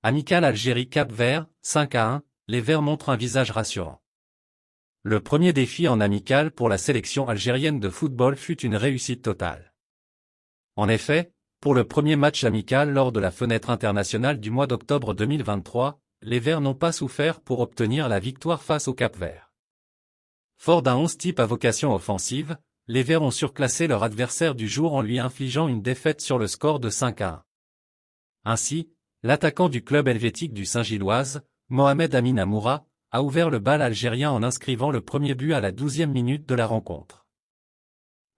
Amical Algérie-Cap-Vert, 5-1, les Verts montrent un visage rassurant. Le premier défi en amical pour la sélection algérienne de football fut une réussite totale. En effet, pour le premier match amical lors de la fenêtre internationale du mois d'octobre 2023, les Verts n'ont pas souffert pour obtenir la victoire face au Cap-Vert. Fort d'un 11 type à vocation offensive, les Verts ont surclassé leur adversaire du jour en lui infligeant une défaite sur le score de 5-1. Ainsi, l'attaquant du club helvétique du Saint-Gilloise, Mohamed Amin Amoura, a ouvert le bal algérien en inscrivant le premier but à la 12e minute de la rencontre.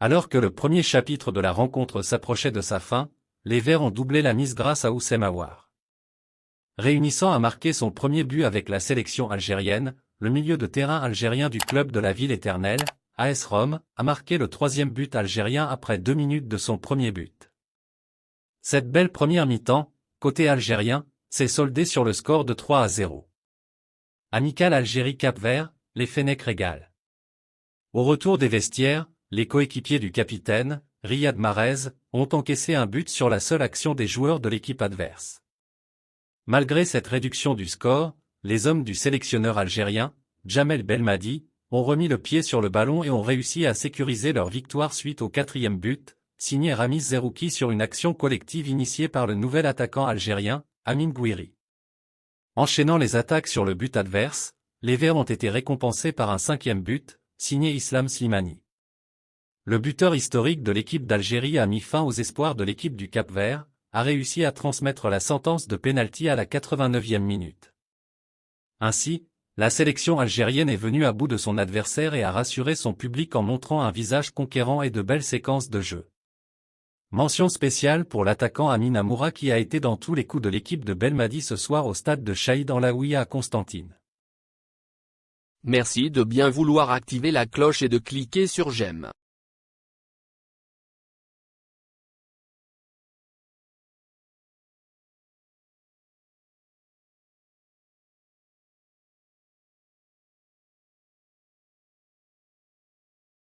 Alors que le premier chapitre de la rencontre s'approchait de sa fin, les Verts ont doublé la mise grâce à Oussem Aouar. Réunissant à marquer son premier but avec la sélection algérienne, le milieu de terrain algérien du club de la ville éternelle, AS Rome, a marqué le troisième but algérien après 2 minutes de son premier but. Cette belle première mi-temps, côté algérien, s'est soldée sur le score de 3-0. Amical Algérie-Cap-Vert, les Fennecs régalent. Au retour des vestiaires, les coéquipiers du capitaine, Riyad Mahrez, ont encaissé un but sur la seule action des joueurs de l'équipe adverse. Malgré cette réduction du score, les hommes du sélectionneur algérien, Djamel Belmadi, ont remis le pied sur le ballon et ont réussi à sécuriser leur victoire suite au 4e but, signé Ramiz Zerouki sur une action collective initiée par le nouvel attaquant algérien, Amin Gouiri. Enchaînant les attaques sur le but adverse, les Verts ont été récompensés par un 5e but, signé Islam Slimani. Le buteur historique de l'équipe d'Algérie a mis fin aux espoirs de l'équipe du Cap-Vert, a réussi à transmettre la sentence de pénalty à la 89e minute. Ainsi, la sélection algérienne est venue à bout de son adversaire et a rassuré son public en montrant un visage conquérant et de belles séquences de jeu. Mention spéciale pour l'attaquant Amin Amoura qui a été dans tous les coups de l'équipe de Belmadi ce soir au stade de Chaïd en Laouia à Constantine. Merci de bien vouloir activer la cloche et de cliquer sur j'aime.